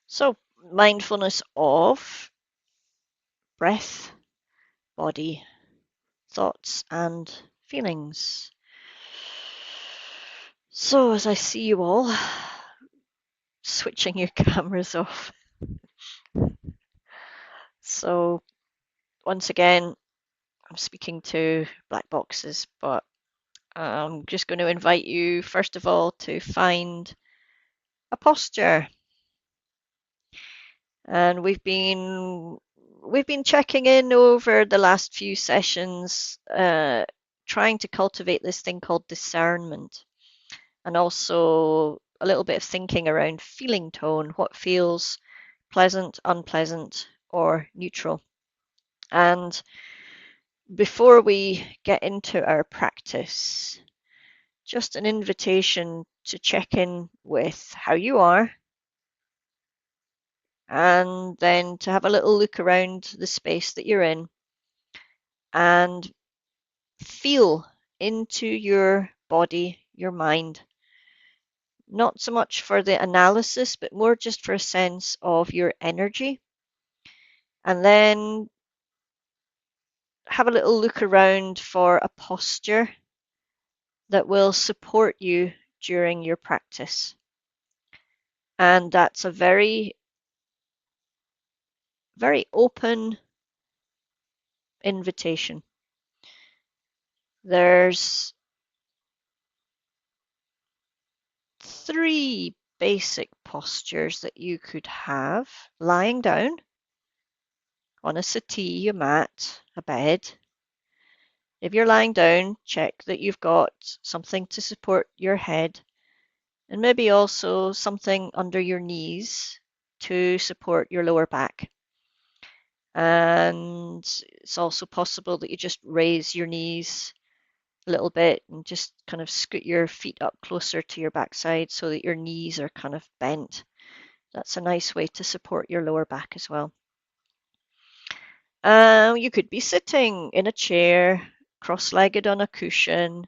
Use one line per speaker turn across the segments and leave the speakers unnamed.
So, mindfulness of breath, body, thoughts, and feelings. So, as I see you all switching your cameras off. So, once again, I'm speaking to black boxes, but I'm just going to invite you, first of all, to find a posture. And we've been checking in over the last few sessions, trying to cultivate this thing called discernment, and also a little bit of thinking around feeling tone, what feels pleasant, unpleasant, or neutral. And before we get into our practice, just an invitation to check in with how you are, and then to have a little look around the space that you're in and feel into your body, your mind. Not so much for the analysis, but more just for a sense of your energy. And then have a little look around for a posture that will support you during your practice. And that's a very, very open invitation. There's 3 basic postures that you could have: lying down on a settee, a mat, a bed. If you're lying down, check that you've got something to support your head, and maybe also something under your knees to support your lower back. And it's also possible that you just raise your knees a little bit and just kind of scoot your feet up closer to your backside so that your knees are kind of bent. That's a nice way to support your lower back as well. You could be sitting in a chair, cross-legged on a cushion,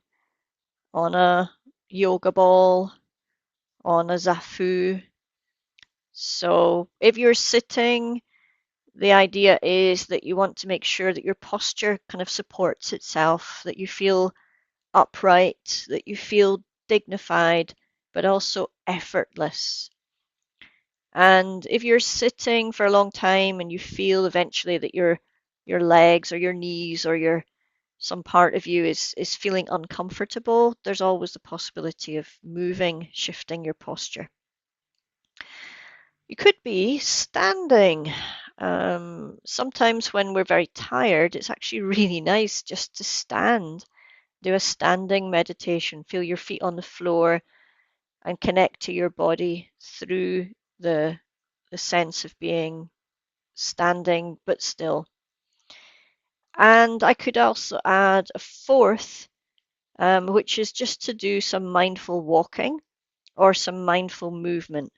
on a yoga ball, on a zafu. So if you're sitting, the idea is that you want to make sure that your posture kind of supports itself, that you feel upright, that you feel dignified, but also effortless. And if you're sitting for a long time and you feel eventually that your legs or your knees or your some part of you is feeling uncomfortable, there's always the possibility of moving, shifting your posture. You could be standing. Sometimes when we're very tired, it's actually really nice just to stand. Do a standing meditation. Feel your feet on the floor and connect to your body through the sense of being standing but still. And I could also add a fourth, which is just to do some mindful walking or some mindful movement.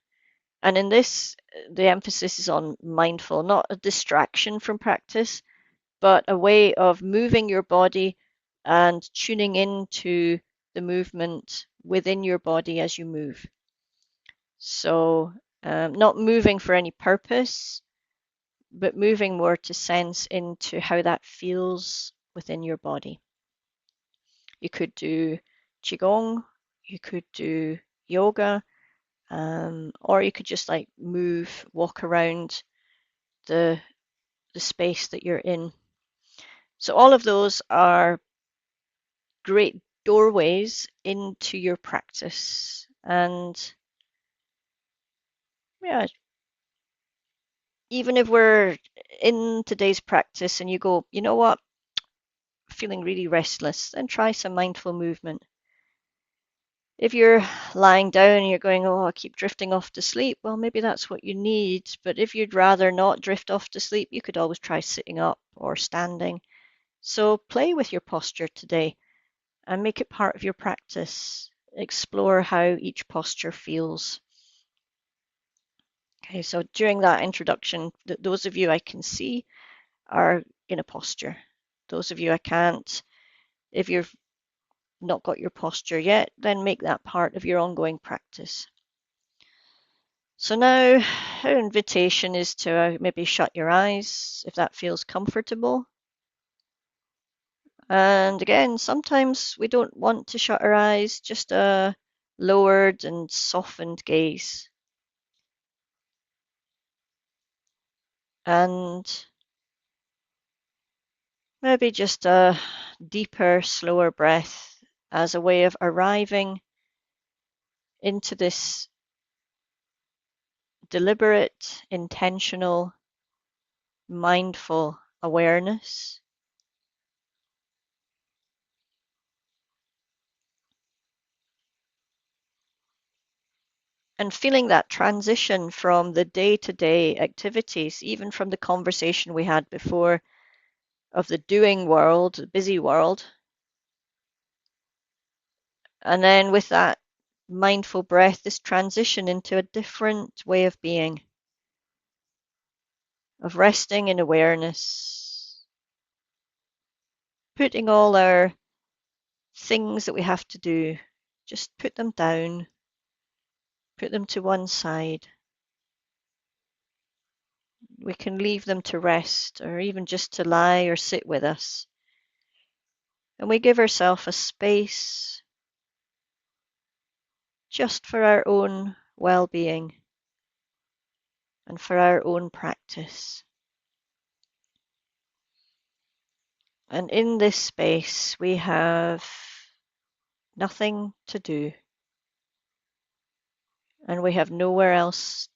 And in this, the emphasis is on mindful, not a distraction from practice, but a way of moving your body and tuning into the movement within your body as you move. So, not moving for any purpose, but moving more to sense into how that feels within your body. You could do Qigong, you could do yoga, or you could just like move, walk around the space that you're in. So all of those are great doorways into your practice. And yeah, even if we're in today's practice and you go, you know what, feeling really restless, then try some mindful movement. If you're lying down and you're going, oh, I keep drifting off to sleep, well, maybe that's what you need. But if you'd rather not drift off to sleep, you could always try sitting up or standing. So play with your posture today and make it part of your practice. Explore how each posture feels. Okay, so during that introduction, those of you I can see are in a posture. Those of you I can't, if you've not got your posture yet, then make that part of your ongoing practice. So now our invitation is to maybe shut your eyes if that feels comfortable. And again, sometimes we don't want to shut our eyes, just a lowered and softened gaze. And maybe just a deeper, slower breath as a way of arriving into this deliberate, intentional, mindful awareness. And feeling that transition from the day-to-day activities, even from the conversation we had before of the doing world, the busy world. And then with that mindful breath, this transition into a different way of being, of resting in awareness, putting all our things that we have to do, just put them down, put them to one side. We can leave them to rest or even just to lie or sit with us. And we give ourselves a space just for our own well-being and for our own practice. And in this space, we have nothing to do, and we have nowhere else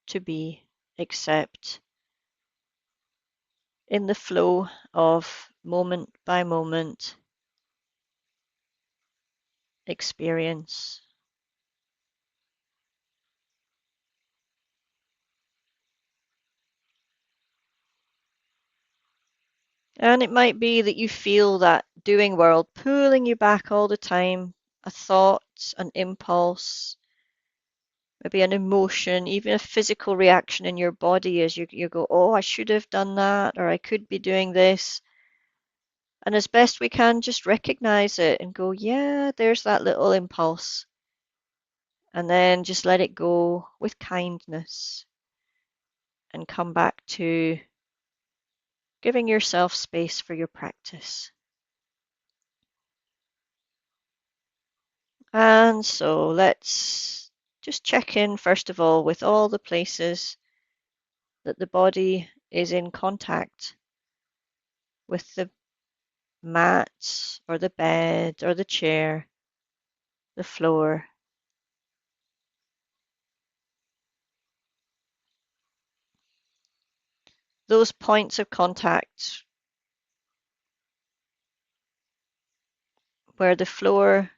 to be except in the flow of moment by moment experience. And it might be that you feel that doing world pulling you back all the time, a thought, an impulse, maybe an emotion, even a physical reaction in your body as you go, oh, I should have done that, or I could be doing this. And as best we can, just recognize it and go, yeah, there's that little impulse. And then just let it go with kindness and come back to giving yourself space for your practice. And so let's just check in, first of all, with all the places that the body is in contact with the mat or the bed or the chair, the floor. Those points of contact where the floor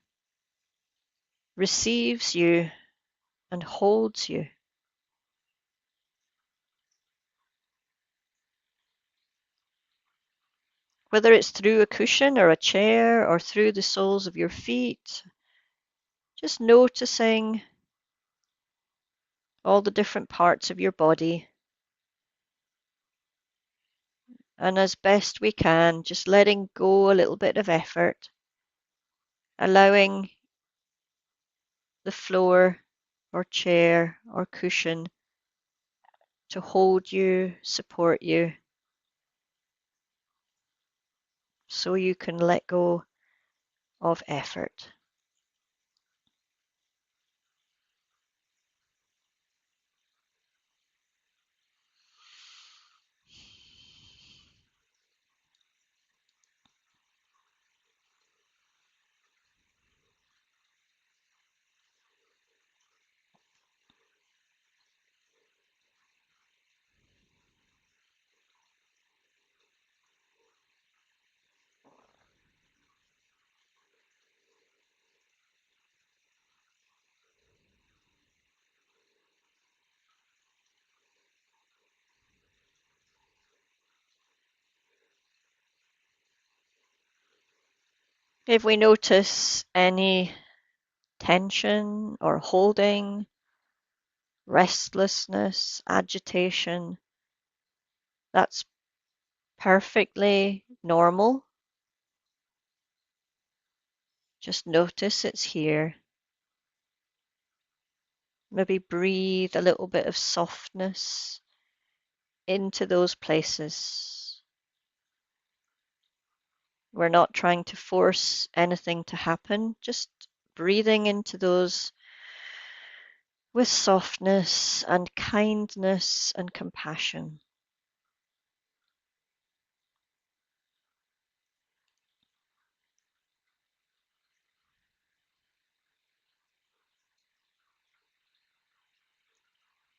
receives you and holds you. Whether it's through a cushion or a chair or through the soles of your feet, just noticing all the different parts of your body. And as best we can, just letting go a little bit of effort, allowing the floor or chair or cushion to hold you, support you, so you can let go of effort. If we notice any tension or holding, restlessness, agitation, that's perfectly normal. Just notice it's here. maybe breathe a little bit of softness into those places. We're not trying to force anything to happen, just breathing into those with softness and kindness and compassion.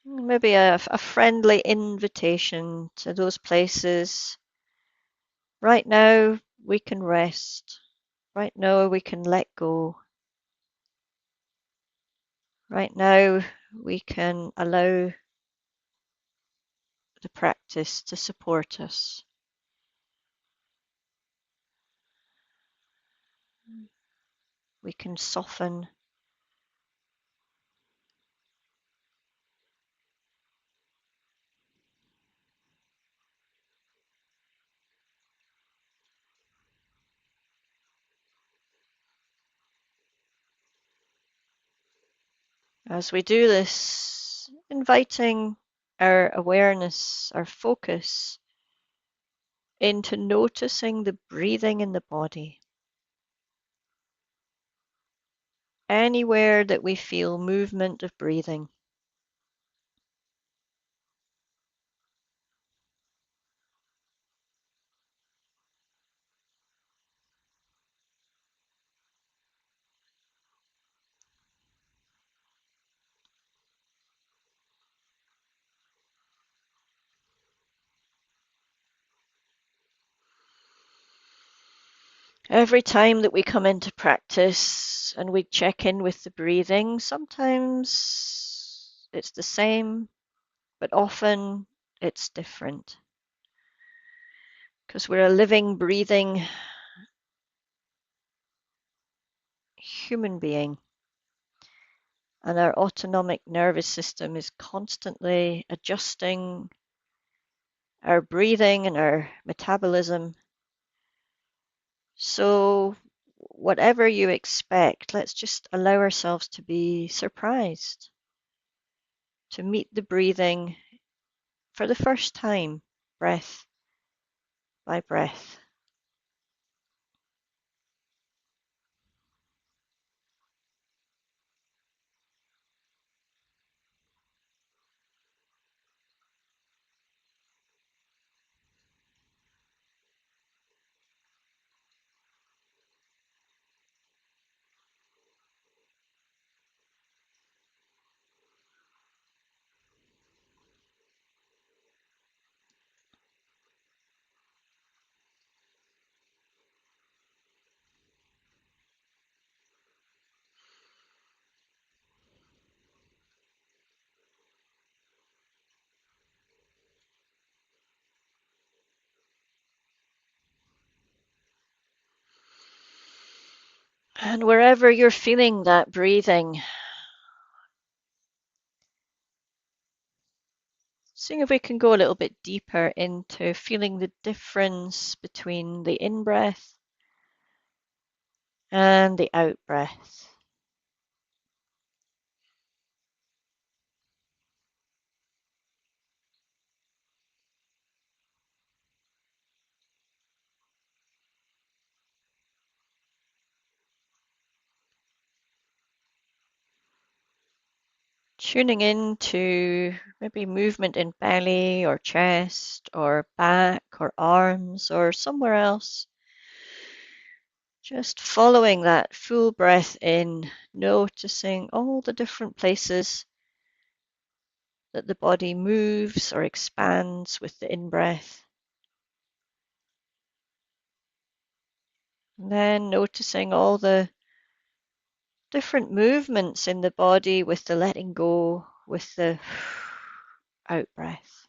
Maybe a friendly invitation to those places. Right now, we can rest. Right now, we can let go. Right now, we can allow the practice to support us. We can soften. As we do this, inviting our awareness, our focus into noticing the breathing in the body. Anywhere that we feel movement of breathing. Every time that we come into practice and we check in with the breathing, sometimes it's the same, but often it's different. Because we're a living, breathing human being, and our autonomic nervous system is constantly adjusting our breathing and our metabolism. So, whatever you expect, let's just allow ourselves to be surprised, to meet the breathing for the first time, breath by breath. And wherever you're feeling that breathing, seeing if we can go a little bit deeper into feeling the difference between the in breath and the out breath. Tuning into maybe movement in belly or chest or back or arms or somewhere else. Just following that full breath in, noticing all the different places that the body moves or expands with the in breath. And then noticing all the different movements in the body with the letting go, with the out breath.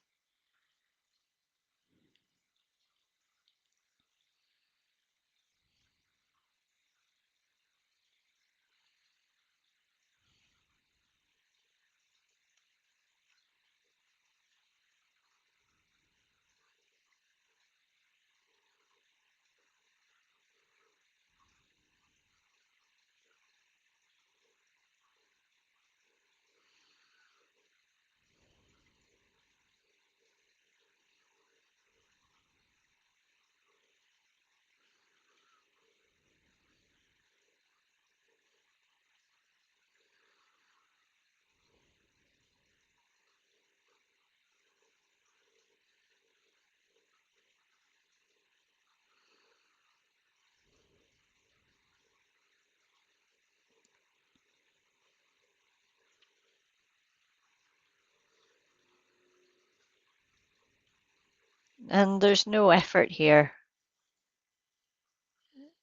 And there's no effort here.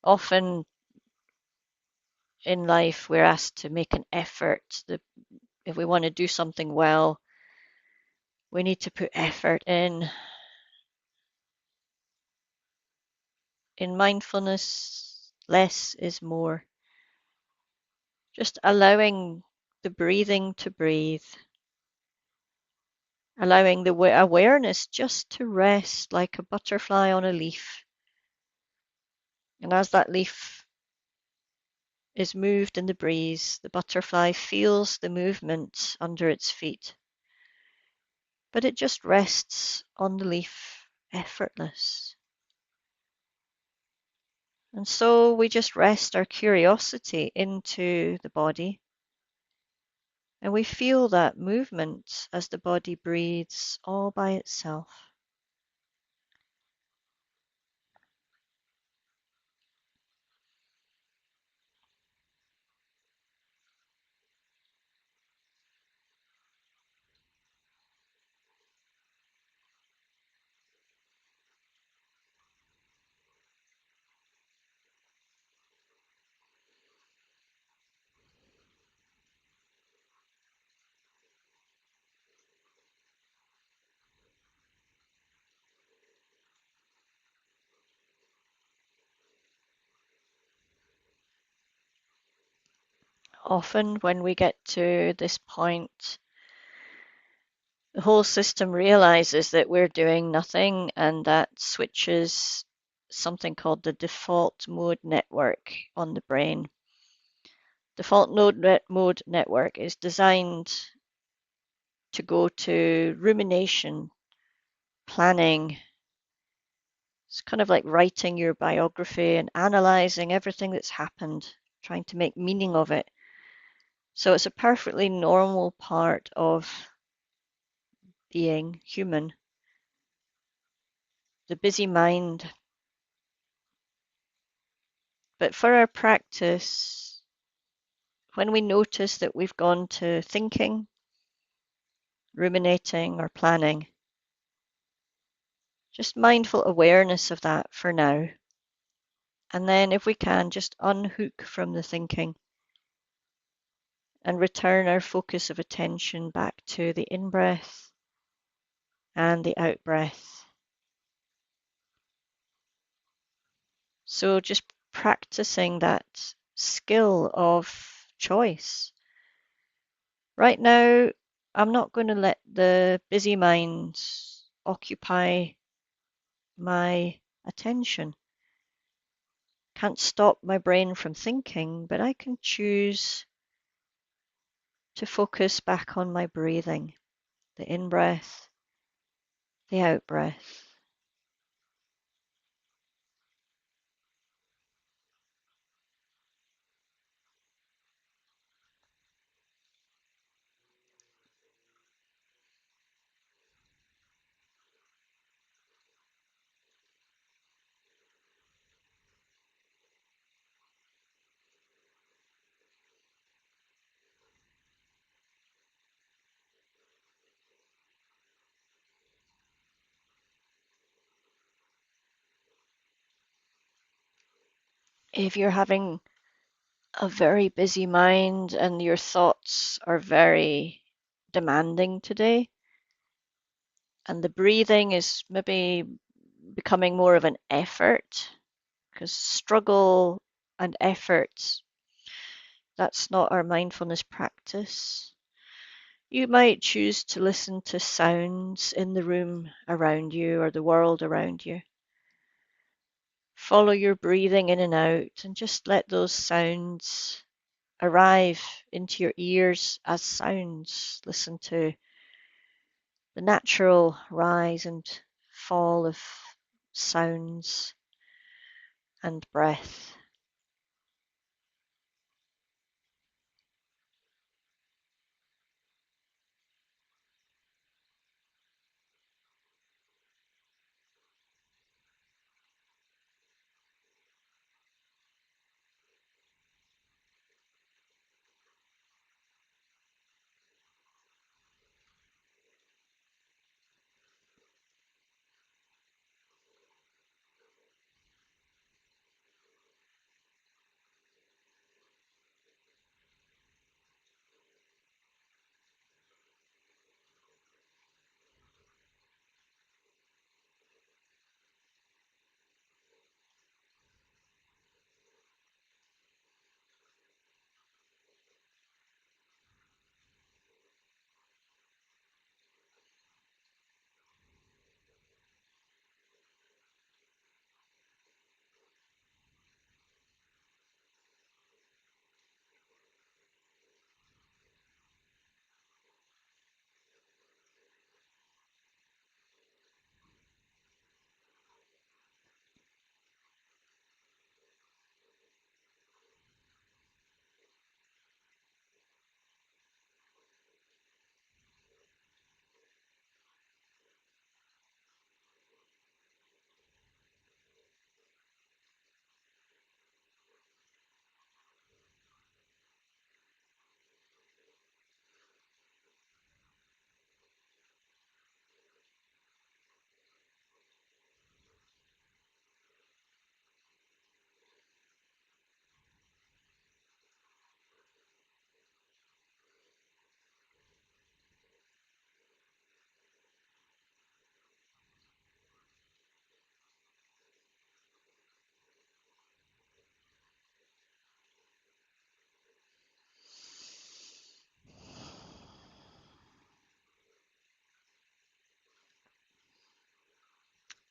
Often in life, we're asked to make an effort. If we want to do something well, we need to put effort in. In mindfulness, less is more. Just allowing the breathing to breathe, allowing the awareness just to rest like a butterfly on a leaf. And as that leaf is moved in the breeze, the butterfly feels the movement under its feet, but it just rests on the leaf, effortless. And so we just rest our curiosity into the body, and we feel that movement as the body breathes all by itself. Often, when we get to this point, the whole system realizes that we're doing nothing, and that switches something called the default mode network on the brain. Default mode network is designed to go to rumination, planning. It's kind of like writing your biography and analyzing everything that's happened, trying to make meaning of it. So it's a perfectly normal part of being human. The busy mind. But for our practice, when we notice that we've gone to thinking, ruminating, or planning, just mindful awareness of that for now. And then, if we can, just unhook from the thinking and return our focus of attention back to the in breath and the out breath. So, just practicing that skill of choice. Right now, I'm not going to let the busy mind occupy my attention. Can't stop my brain from thinking, but I can choose to focus back on my breathing, the in breath, the out breath. If you're having a very busy mind and your thoughts are very demanding today, and the breathing is maybe becoming more of an effort, because struggle and effort, that's not our mindfulness practice. You might choose to listen to sounds in the room around you or the world around you. Follow your breathing in and out and just let those sounds arrive into your ears as sounds. Listen to the natural rise and fall of sounds and breath.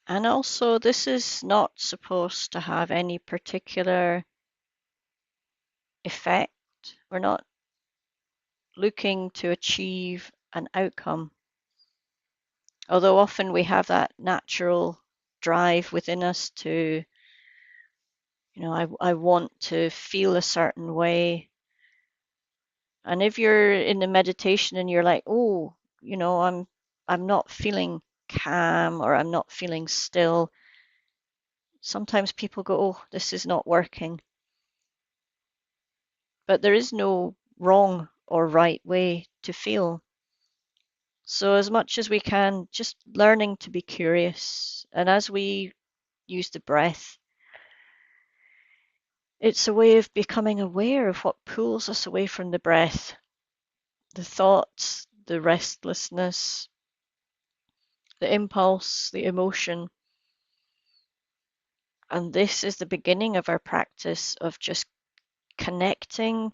And also, this is not supposed to have any particular effect. We're not looking to achieve an outcome. Although often we have that natural drive within us to, I want to feel a certain way. And if you're in the meditation and you're like, oh, I'm not feeling calm or I'm not feeling still, sometimes people go, oh, this is not working. But there is no wrong or right way to feel. So as much as we can, just learning to be curious. And as we use the breath, it's a way of becoming aware of what pulls us away from the breath, the thoughts, the restlessness, the impulse, the emotion. And this is the beginning of our practice of just connecting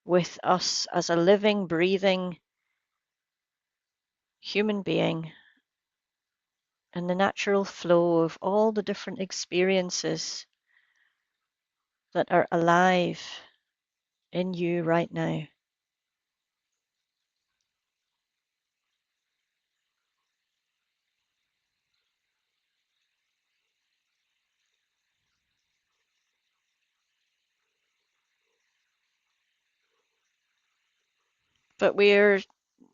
with us as a living, breathing human being and the natural flow of all the different experiences that are alive in you right now. But we're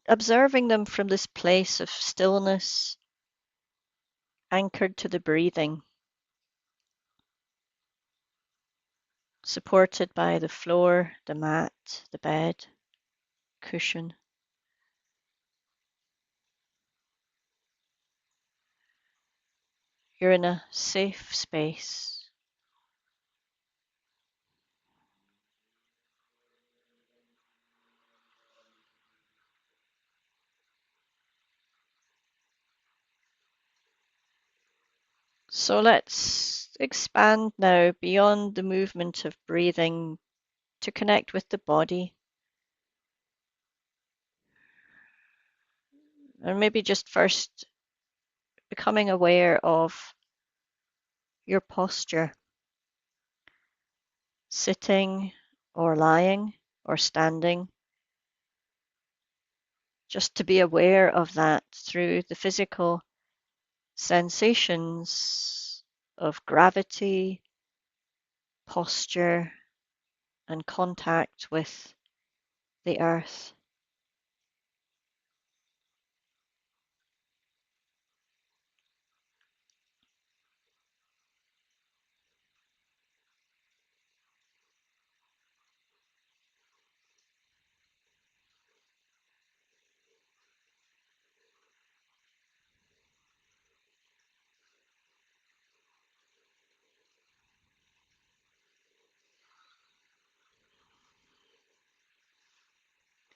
observing them from this place of stillness, anchored to the breathing, supported by the floor, the mat, the bed, cushion. You're in a safe space. So let's expand now beyond the movement of breathing to connect with the body. And maybe just first becoming aware of your posture, sitting or lying or standing, just to be aware of that through the physical sensations of gravity, posture, and contact with the earth.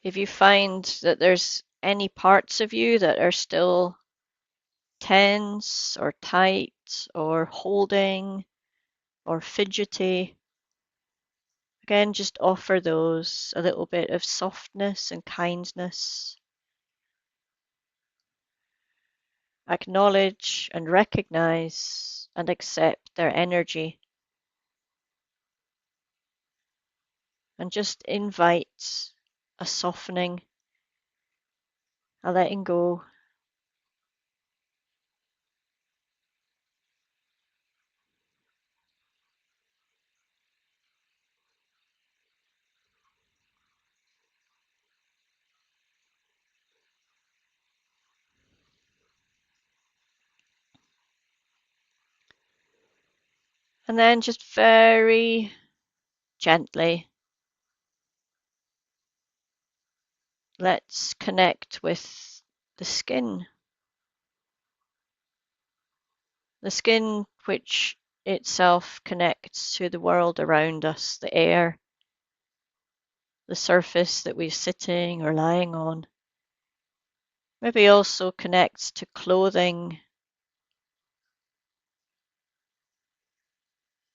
If you find that there's any parts of you that are still tense or tight or holding or fidgety, again, just offer those a little bit of softness and kindness. Acknowledge and recognize and accept their energy, and just invite a softening, a letting go. And then just very gently, let's connect with the skin. The skin which itself connects to the world around us, the air, the surface that we're sitting or lying on. Maybe also connects to clothing.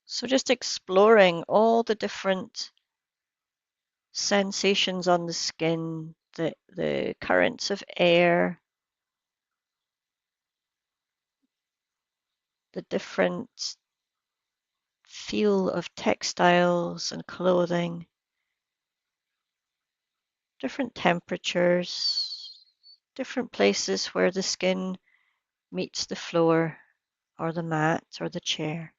So just exploring all the different sensations on the skin, the currents of air, the different feel of textiles and clothing, different temperatures, different places where the skin meets the floor or the mat or the chair.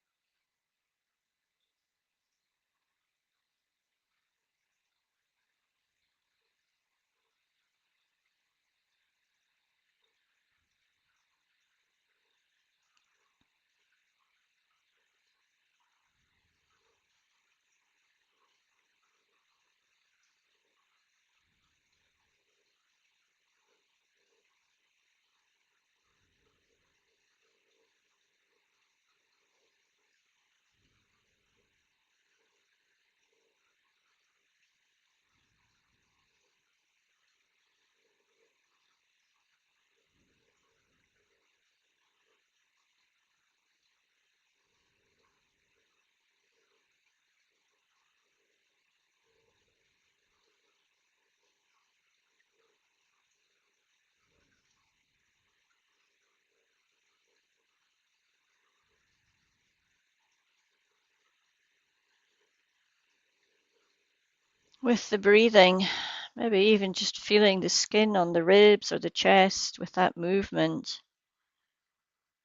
With the breathing, maybe even just feeling the skin on the ribs or the chest with that movement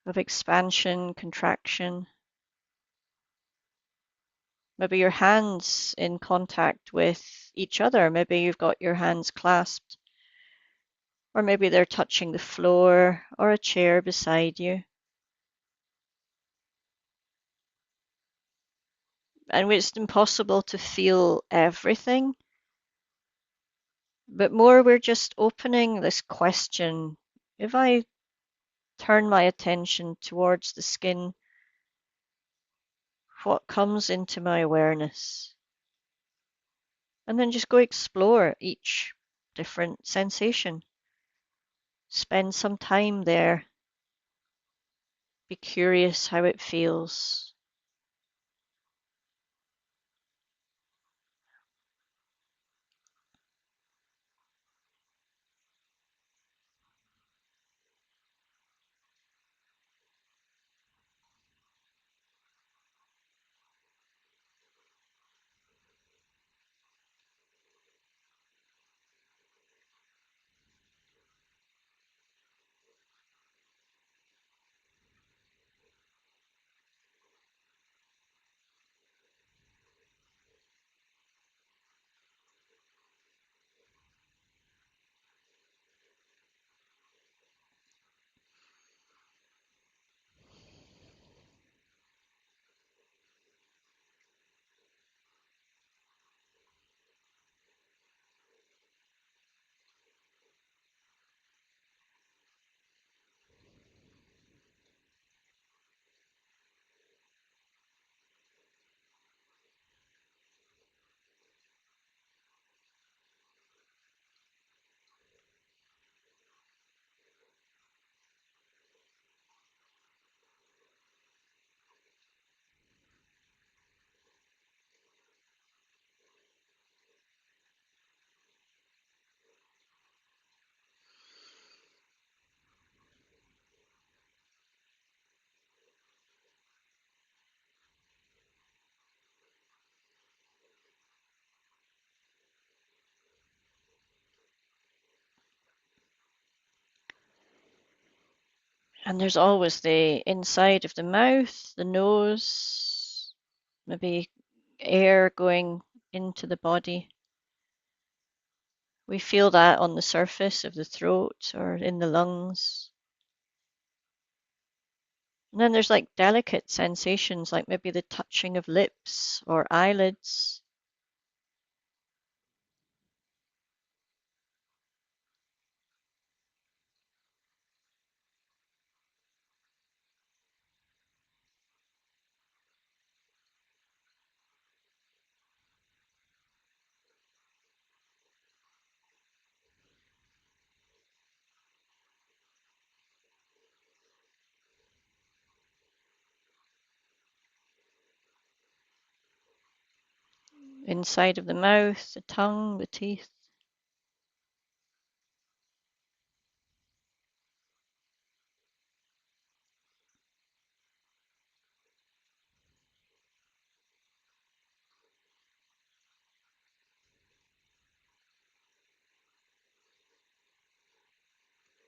of expansion, contraction. Maybe your hands in contact with each other. Maybe you've got your hands clasped, or maybe they're touching the floor or a chair beside you. And it's impossible to feel everything, but more we're just opening this question. If I turn my attention towards the skin, what comes into my awareness? And then just go explore each different sensation. Spend some time there. Be curious how it feels. And there's always the inside of the mouth, the nose, maybe air going into the body. We feel that on the surface of the throat or in the lungs. And then there's like delicate sensations, like maybe the touching of lips or eyelids. Inside of the mouth, the tongue, the teeth.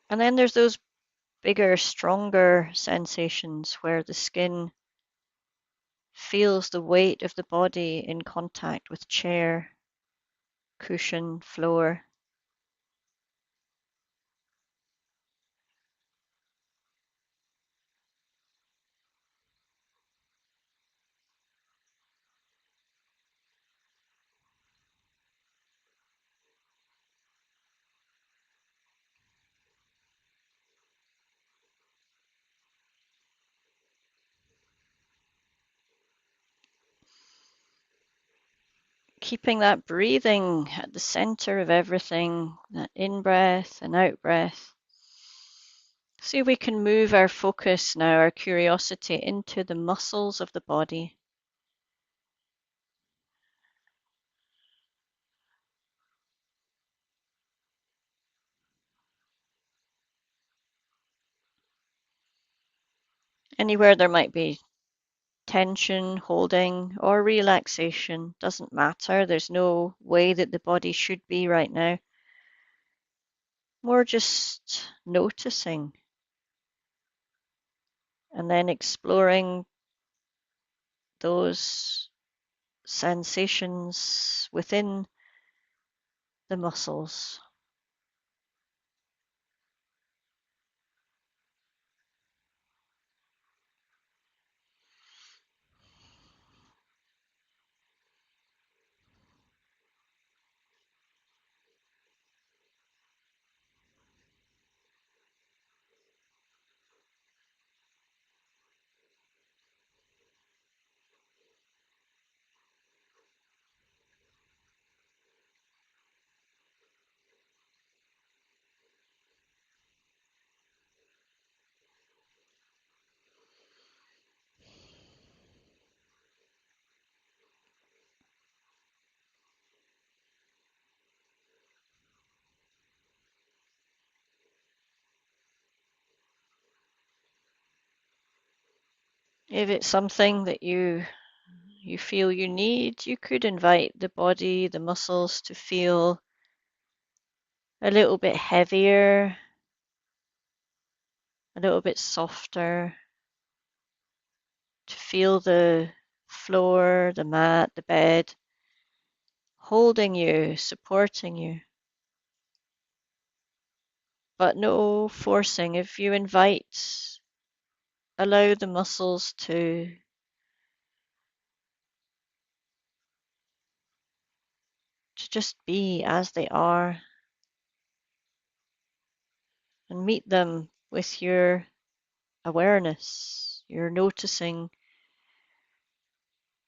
And then there's those bigger, stronger sensations where the skin feels the weight of the body in contact with chair, cushion, floor. Keeping that breathing at the center of everything, that in breath and out breath. See if we can move our focus now, our curiosity, into the muscles of the body. Anywhere there might be tension, holding, or relaxation, doesn't matter. There's no way that the body should be right now. More just noticing and then exploring those sensations within the muscles. If it's something that you feel you need, you could invite the body, the muscles to feel a little bit heavier, a little bit softer, to feel the floor, the mat, the bed holding you, supporting you. But no forcing. If you invite, allow the muscles to just be as they are and meet them with your awareness. You're noticing.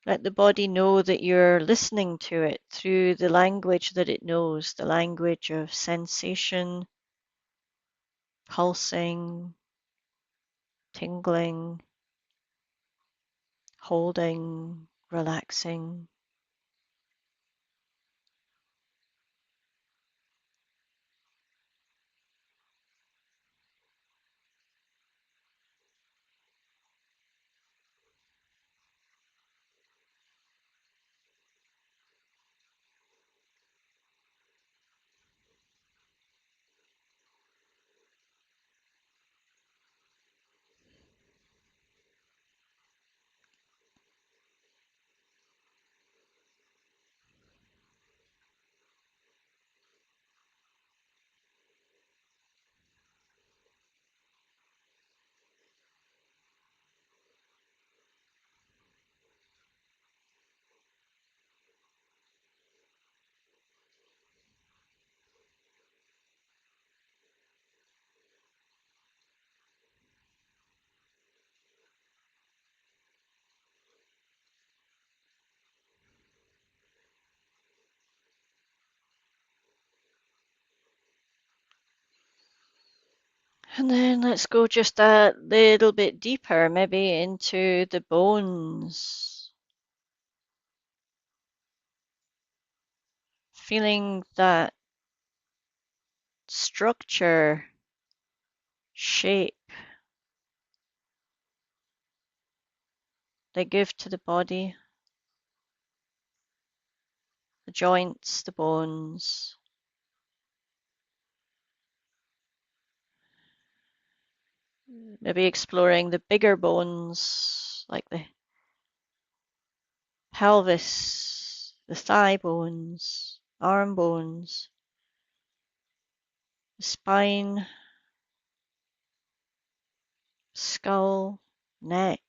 Let the body know that you're listening to it through the language that it knows, the language of sensation, pulsing, tingling, holding, relaxing. And then let's go just a little bit deeper, maybe into the bones. Feeling that structure, shape they give to the body, the joints, the bones. Maybe exploring the bigger bones like the pelvis, the thigh bones, arm bones, the spine, skull, neck.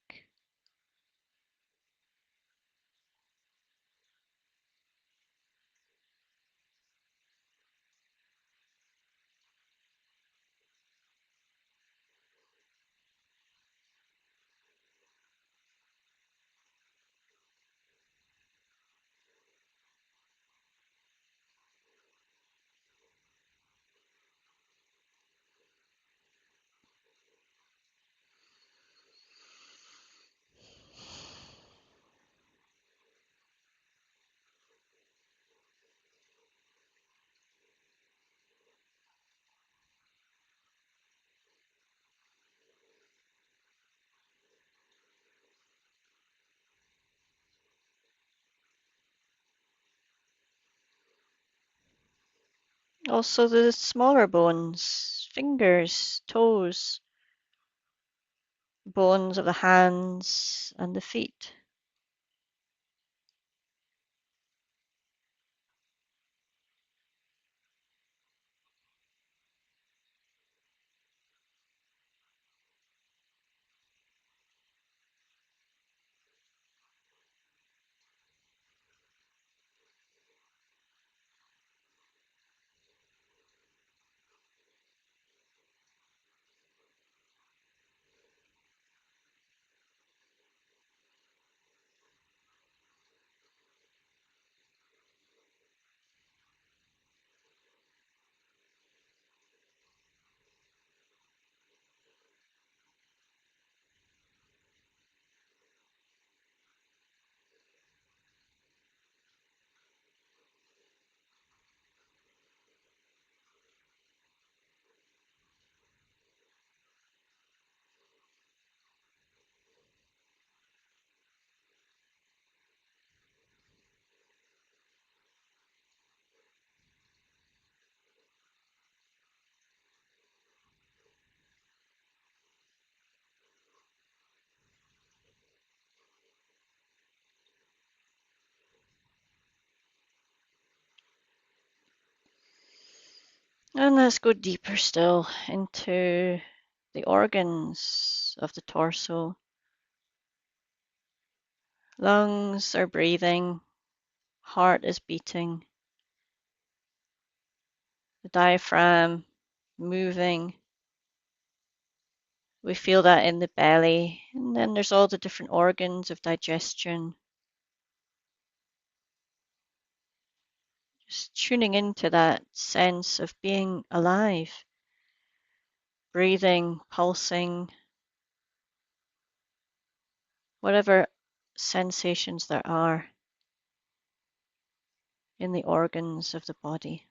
Also the smaller bones, fingers, toes, bones of the hands and the feet. And let's go deeper still into the organs of the torso. Lungs are breathing, heart is beating, the diaphragm moving. We feel that in the belly. And then there's all the different organs of digestion. Just tuning into that sense of being alive, breathing, pulsing, whatever sensations there are in the organs of the body.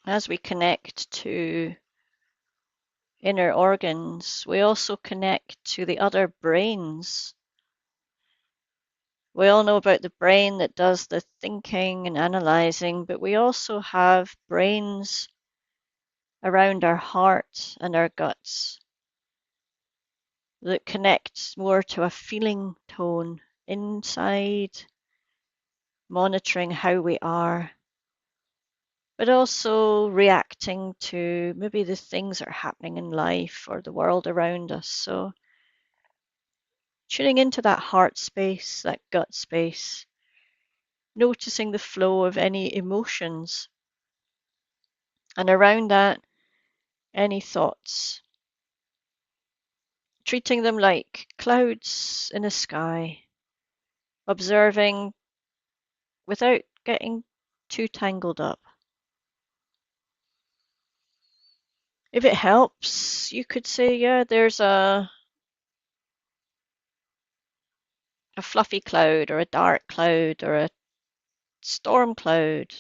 As we connect to inner organs, we also connect to the other brains. We all know about the brain that does the thinking and analyzing, but we also have brains around our heart and our guts that connect more to a feeling tone inside, monitoring how we are, but also reacting to maybe the things that are happening in life or the world around us. So tuning into that heart space, that gut space, noticing the flow of any emotions, and around that, any thoughts, treating them like clouds in the sky, observing without getting too tangled up. If it helps, you could say, yeah, there's a fluffy cloud or a dark cloud or a storm cloud,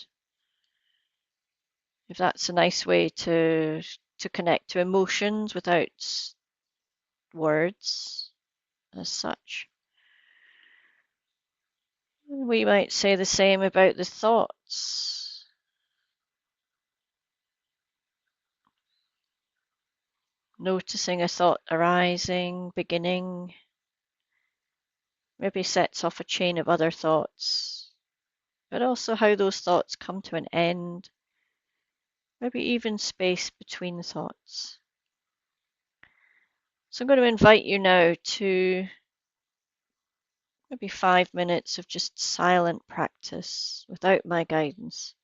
if that's a nice way to connect to emotions without words as such. We might say the same about the thoughts. Noticing a thought arising, beginning, maybe sets off a chain of other thoughts, but also how those thoughts come to an end, maybe even space between thoughts. So I'm going to invite you now to maybe 5 minutes of just silent practice without my guidance.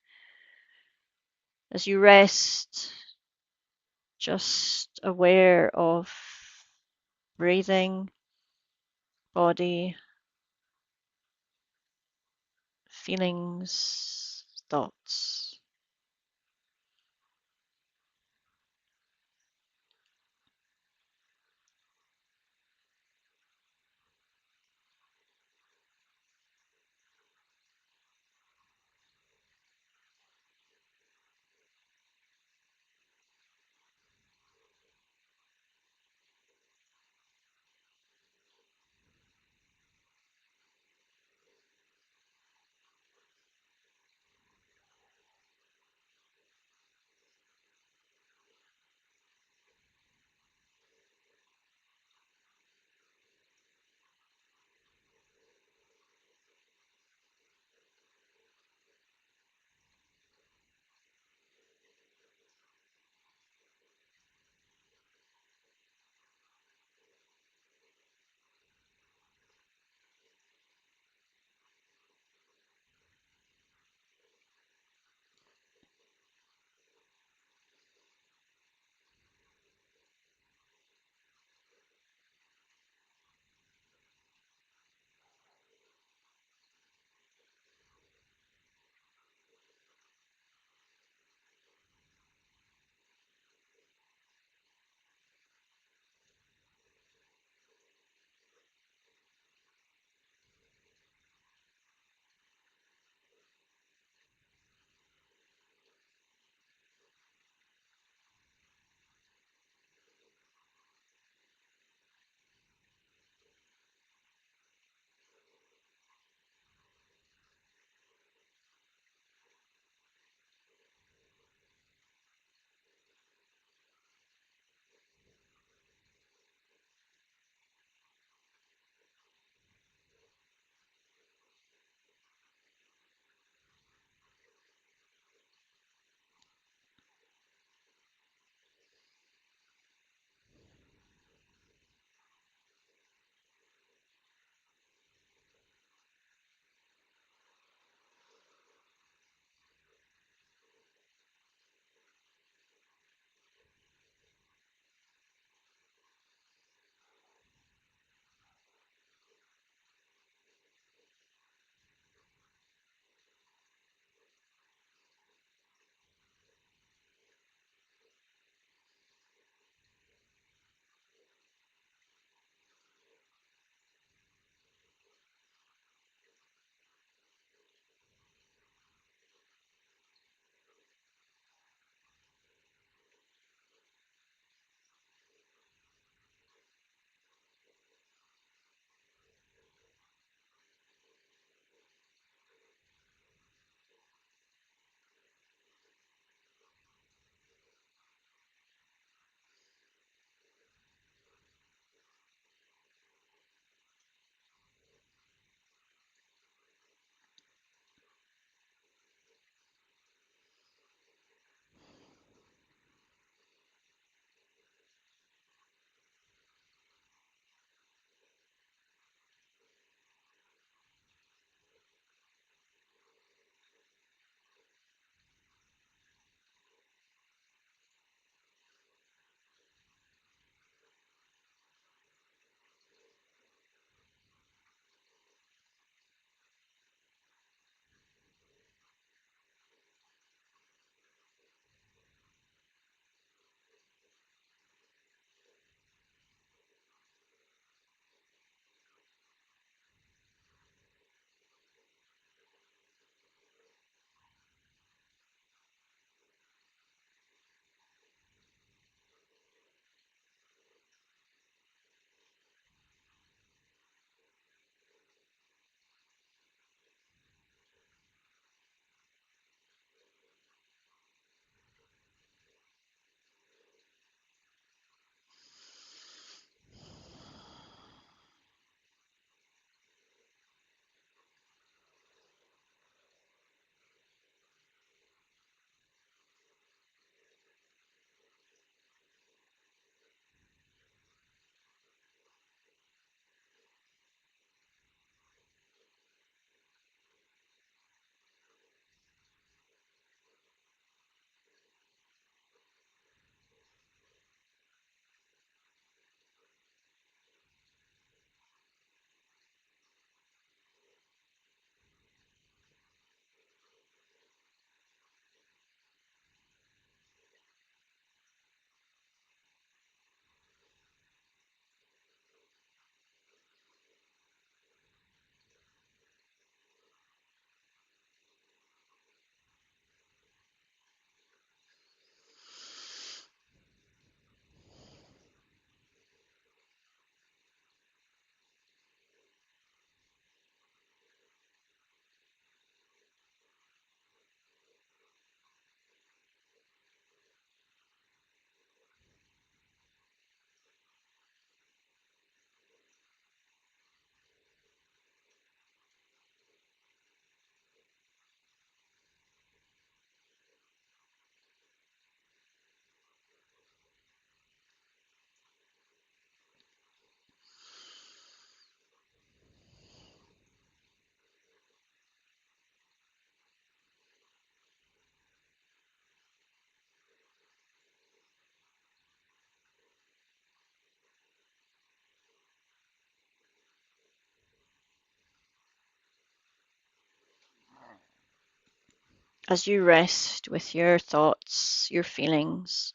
As you rest, just aware of breathing, body, feelings, thoughts. as you rest with your thoughts, your feelings,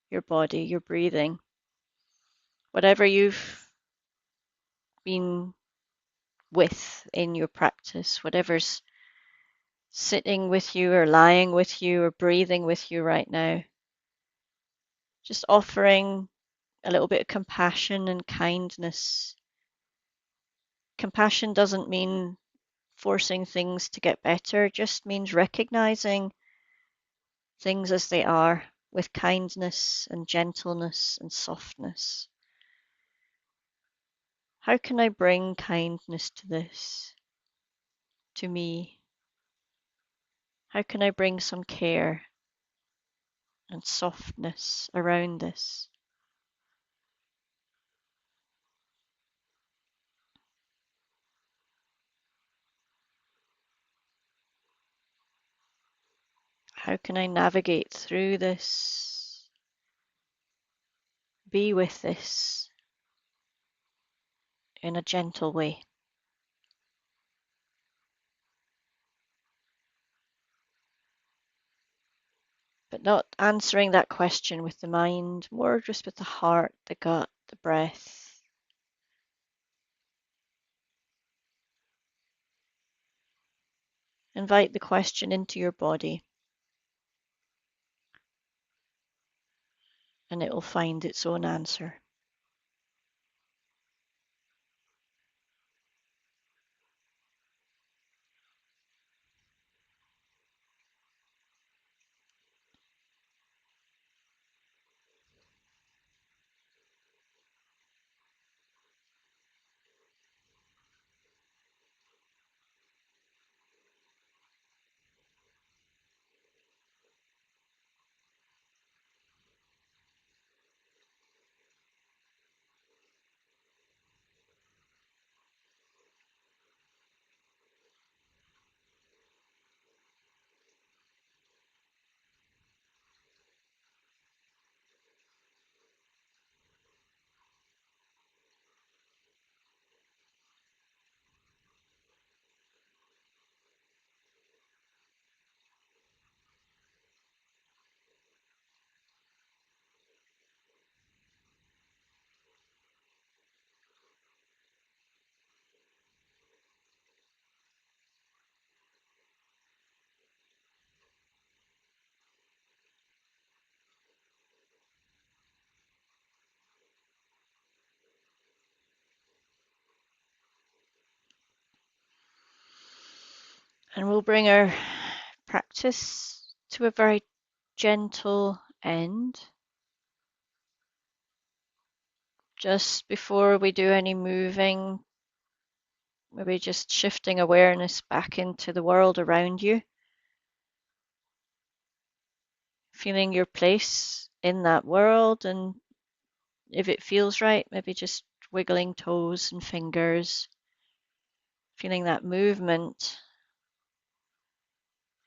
your body, your breathing, whatever you've been with in your practice, whatever's sitting with you or lying with you or breathing with you right now, just offering a little bit of compassion and kindness. Compassion doesn't mean forcing things to get better, it just means recognizing things as they are with kindness and gentleness and softness. How can I bring kindness to this, to me? How can I bring some care and softness around this? How can I navigate through this? Be with this in a gentle way. But not answering that question with the mind, more just with the heart, the gut, the breath. Invite the question into your body and it will find its own answer. And we'll bring our practice to a very gentle end. Just before we do any moving, maybe just shifting awareness back into the world around you, feeling your place in that world, and if it feels right, maybe just wiggling toes and fingers, feeling that movement.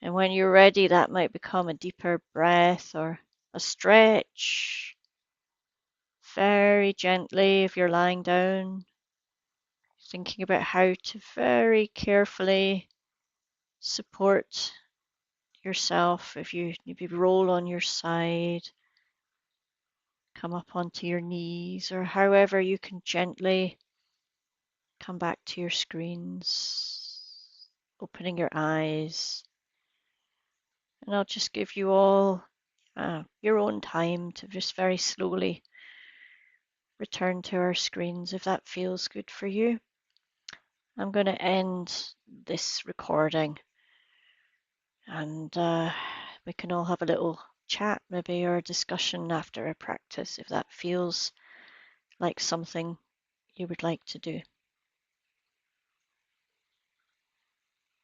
And when you're ready, that might become a deeper breath or a stretch. Very gently, if you're lying down, thinking about how to very carefully support yourself. If you maybe roll on your side, come up onto your knees, or however you can gently come back to your screens, opening your eyes. And I'll just give you all your own time to just very slowly return to our screens if that feels good for you. I'm going to end this recording and we can all have a little chat maybe or a discussion after a practice if that feels like something you would like to do.